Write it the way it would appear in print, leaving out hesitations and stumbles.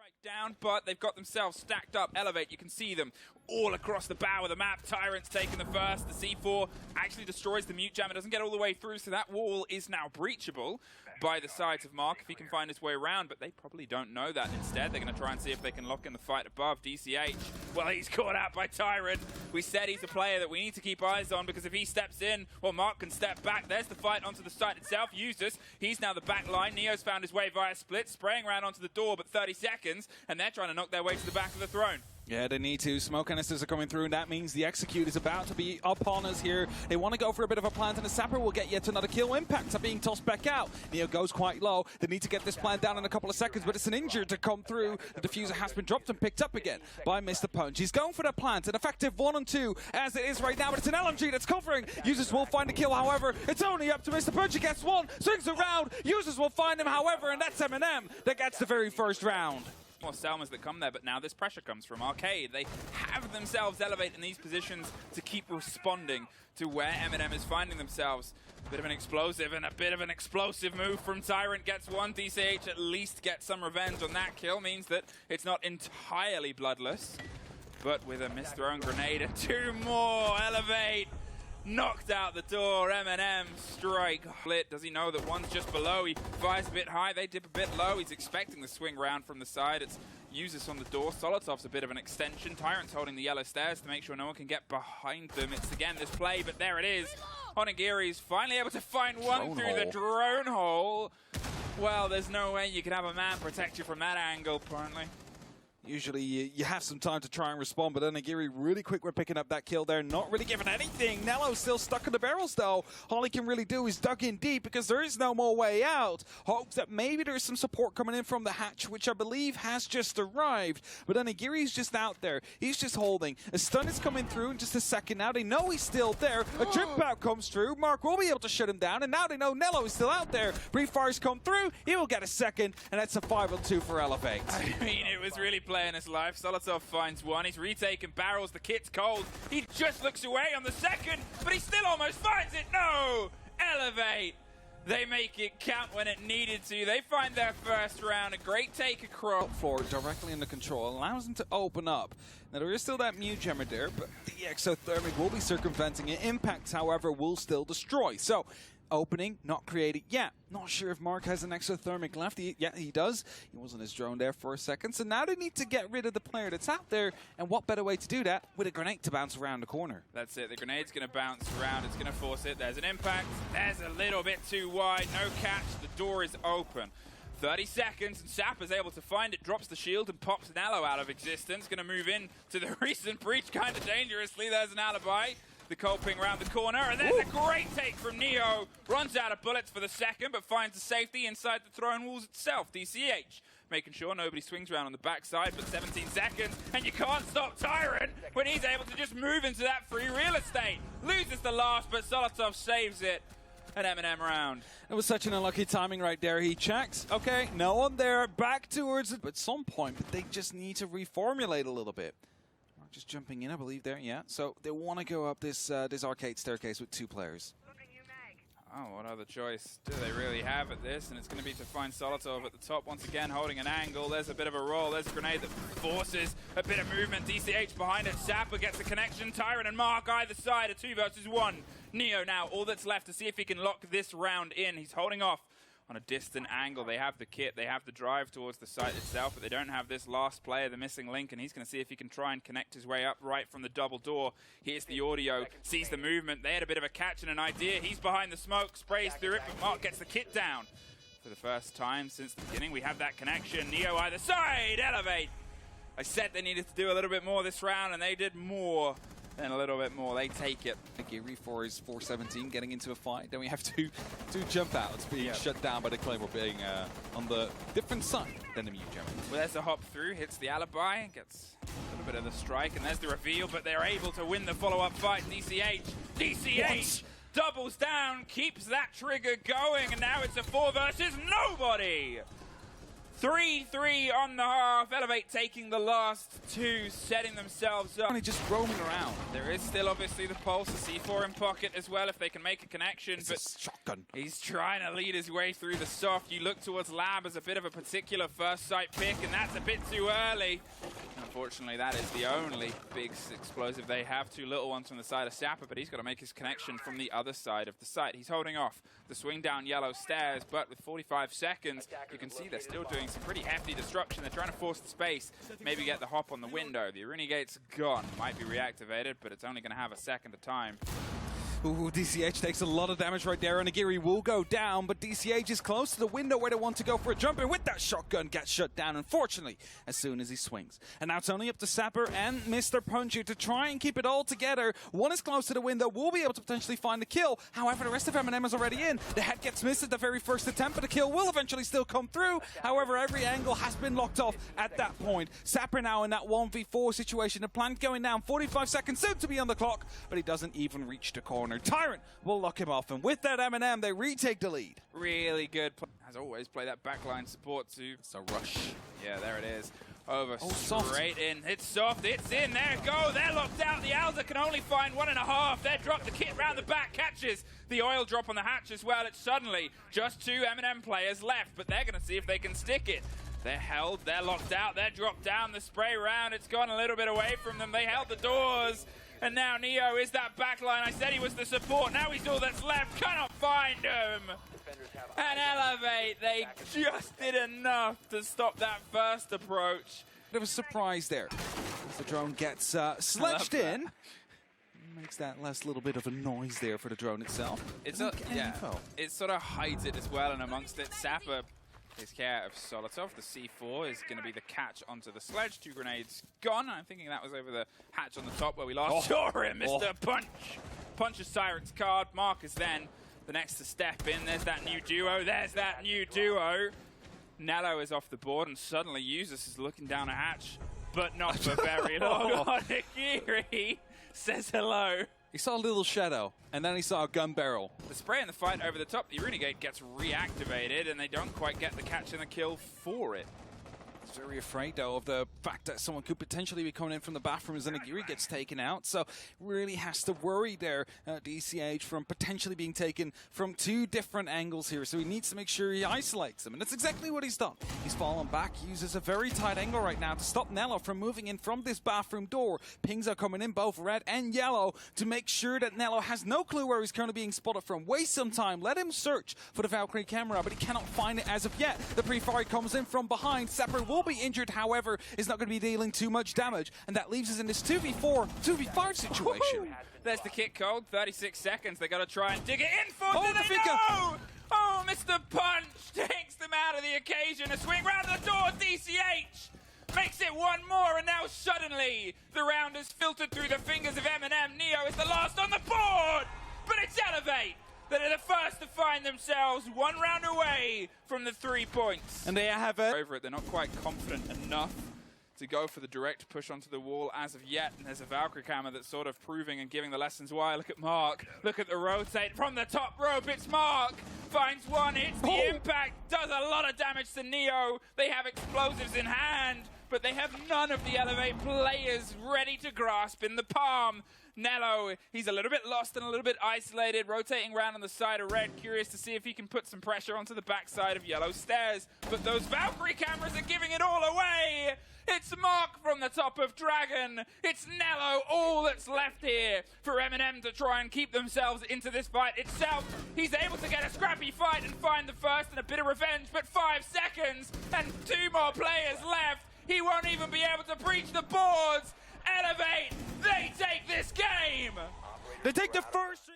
Strike down, but they've got themselves stacked up. Elevate, you can see them all across the bow of the map. Tyrant's taken the first. The C4 actually destroys the mute jam. It doesn't get all the way through, so that wall is now breachable by the sides of Mark if he can find his way around, but they probably don't know that. Instead, they're going to try and see if they can lock in the fight above. DCH, well, he's caught out by Tyrant. We said he's a player that we need to keep eyes on, because if he steps in, well, Mark can step back. There's the fight onto the site itself. Usus, he's now the back line. Neo's found his way via split, spraying around onto the door, but 30 seconds, and they're trying to knock their way to the back of the throne. Yeah, they need to. Smoke canisters are coming through, and that means the execute is about to be up on us here. They want to go for a bit of a plant, and the Sapper will get yet another kill. Impacts are being tossed back out. Neo goes quite low. They need to get this plant down in a couple of seconds, but it's an injury to come through. The diffuser has been dropped and picked up again by Mr. Punch. He's going for the plant, an effective 1 on 2 as it is right now, but it's an LMG that's covering. Users will find a kill, however. It's only up to Mr. Punch. He gets one, swings around. Users will find him, however, and that's MNM that gets the very first round. More Selmas that come there, but now this pressure comes from Arcade. They have themselves elevate in these positions to keep responding to where MNM is finding themselves. A bit of an explosive and a bit of an explosive move from Tyrant. Gets one. DCH at least gets some revenge on that kill. Means that it's not entirely bloodless, but with a misthrown grenade and 2 more. Elevate knocked out the door. MNM strike. Split. Does he know that one's just below? He fires a bit high. They dip a bit low. He's expecting the swing round from the side. It's Usus on the door. Solotov's a bit of an extension. Tyrant's holding the yellow stairs to make sure no one can get behind them. It's again this play, but there it is. Onigiri's finally able to find one through the drone hole. Well, there's no way you can have a man protect you from that angle, apparently. Usually you have some time to try and respond, but Onigiri really quick with picking up that kill there, not really giving anything. Nello's still stuck in the barrels though. All he can really do is dug in deep because there is no more way out. Hopes that maybe there's some support coming in from the hatch, which I believe has just arrived. But Onigiri's just out there. He's just holding. A stun is coming through in just a second now. They know he's still there. A trip out comes through. Mark will be able to shut him down, and now they know Nello is still out there. Brief fires come through. He will get a second, and that's a 5 on 2 for Elevate. I mean, it was really playing his life. Solotov finds one. He's retaken barrels. The kit's cold. He just looks away on the second, but he still almost finds it. No! Elevate. They make it count when it needed to. They find their first round. A great take across. Floor directly under control. Allows them to open up. Now, there is still that mute jammer there, but the exothermic will be circumventing it. Impacts, however, will still destroy. So, opening, not created yet. Not sure if Mark has an exothermic left. Yeah, he does. He was on his drone there for a second. So now they need to get rid of the player that's out there. And what better way to do that with a grenade to bounce around the corner? That's it. The grenade's going to bounce around. It's going to force it. There's an impact. There's a little bit too wide. No catch. The door is open. 30 seconds, and Sap is able to find it, drops the shield, and pops Nalo out of existence. Going to move in to the recent breach kind of dangerously. There's an alibi. The coping around the corner, and there's a great take from Neo. Runs out of bullets for the second, but finds the safety inside the throne walls itself. DCH making sure nobody swings around on the backside, but 17 seconds, and you can't stop Tyrant when he's able to just move into that free real estate. Loses the last, but Solotov saves it. An MNM round. It was such an unlucky timing right there. He checks. Okay, no one there. Back towards it. But at some point, they just need to reformulate a little bit. Just jumping in, I believe, there, yeah. So they want to go up this arcade staircase with 2 players. Oh, what other choice do they really have at this? And it's going to be to find Solotov at the top once again, holding an angle. There's a bit of a roll. There's a grenade that forces a bit of movement. DCH behind it. Sapper gets the connection. Tyrant and Mark either side. A 2 versus 1. Neo now, all that's left to see if he can lock this round in. He's holding off on a distant angle. They have the kit, they have the drive towards the site itself, but they don't have this last player, the missing link, and he's going to see if he can try and connect his way up right from the double door. Here's the audio, sees the movement. They had a bit of a catch and an idea. He's behind the smoke, sprays through it, but Mark gets the kit down. For the first time since the beginning, we have that connection. Neo either side, Elevate. I said they needed to do a little bit more this round, and they did more than a little bit more. They take it. Geary for his 417 getting into a fight. Then we have two jump outs being shut down by the Claymore being on the different side than the mute jammer. Well, there's the hop through, hits the alibi, gets a little bit of the strike, and there's the reveal, but they're able to win the follow-up fight. DCH doubles down, keeps that trigger going, and now it's a 4 versus nobody. 3-3 on the half. Elevate taking the last two, setting themselves up. Only just roaming around. There is still obviously the pulse, the C4 in pocket as well if they can make a connection. It's but a shotgun. He's trying to lead his way through the soft. You look towards Lab as a bit of a particular first sight pick, and that's a bit too early. Unfortunately, that is the only big explosive they have. Two little ones from the side of Sapper, but he's got to make his connection from the other side of the site. He's holding off the swing down yellow stairs, but with 45 seconds, you can see they're still doing some pretty hefty destruction. They're trying to force the space, maybe get the hop on the window. The Arena Gate's gone. Might be reactivated, but it's only going to have a second of time. Ooh, DCH takes a lot of damage right there, and Nagiri will go down, but DCH is close to the window where they want to go for a jump, and with that shotgun gets shut down, unfortunately, as soon as he swings. And now it's only up to Sapper and Mr. Puncher to try and keep it all together. One is close to the window, will be able to potentially find the kill. However, the rest of MNM is already in. The head gets missed at the very first attempt, but the kill will eventually still come through. However, every angle has been locked off at that point. Sapper now in that 1v4 situation. The plant going down, 45 seconds soon to be on the clock, but he doesn't even reach the corner. Tyrant will lock him off, and with that MNM, they retake the lead. Really good. As always, play that backline support too. It's a rush. Yeah, there it is. Over, soft. straight in. It's soft, it's in, there it goes. They're locked out. The Alza can only find 1.5. They're dropped. The kit round the back catches the oil drop on the hatch as well. It's suddenly just two MNM players left, but they're going to see if they can stick it. They're held, they're locked out, they're dropped down. The spray round, it's gone a little bit away from them. They held the doors. And now Neo is that backline. I said he was the support. Now he's all that's left. Cannot find him. And Elevate, they just did enough to stop that first approach. Bit of a surprise there. As the drone gets sledged in. Makes that last little bit of a noise there for the drone itself. It's it sort of hides it as well, and amongst it, Sapper takes care of Solotov. The C4 is going to be the catch onto the sledge. Two grenades gone. I'm thinking that was over the hatch on the top where we last saw him, Mr. Punch. Punches Cyrex card. Mark is then the next to step in. There's that new duo. There's that new duo. Nello is off the board, and suddenly Usus is looking down a hatch, but not for very long. Onigiri says hello. He saw a little shadow, and then he saw a gun barrel. The spray and the fight over the top, the Arena Gate gets reactivated, and they don't quite get the catch and the kill for it. He's very afraid, though, of the fact that someone could potentially be coming in from the bathroom as Nagiri gets taken out. So really has to worry there, DCH, from potentially being taken from two different angles here. So he needs to make sure he isolates them, and that's exactly what he's done. He's fallen back, uses a very tight angle right now to stop Nello from moving in from this bathroom door. Pings are coming in, both red and yellow, to make sure that Nello has no clue where he's currently being spotted from. Waste some time, let him search for the Valkyrie camera, but he cannot find it as of yet. The pre-fire comes in from behind. Sapper will be injured, however, is not going to be dealing too much damage, and that leaves us in this 2v4, 2v5 situation. There's the kit code, 36 seconds. They got to try and dig it in for Oh, the finger! Oh, Mr. Punch takes them out of the occasion. A swing round the door, DCH makes it one more, and now suddenly the round has filtered through the fingers of MNM. Neo is the last on the board, but it's Elevate that are the first to find themselves one round away from the 3 points. And they have it. Over it, they're not quite confident enough to go for the direct push onto the wall as of yet. And there's a Valkyrie camera that's sort of proving and giving the lessons why. Look at Mark. Look at the rotate from the top rope. It's Mark. Finds one, hits the impact, does a lot of damage to Neo. They have explosives in hand, but they have none of the Elevate players ready to grasp in the palm. Nello, he's a little bit lost and a little bit isolated, rotating around on the side of red, curious to see if he can put some pressure onto the backside of yellow stairs. But those Valkyrie cameras are giving it all away. It's Mark from the top of Dragon. It's Nello, all that's left here for MNM to try and keep themselves into this fight itself. He's able to get a scrappy fight and find the first and a bit of revenge, but 5 seconds and 2 more players left. He won't even be able to breach the boards. Elevate, they take this game! They take the first...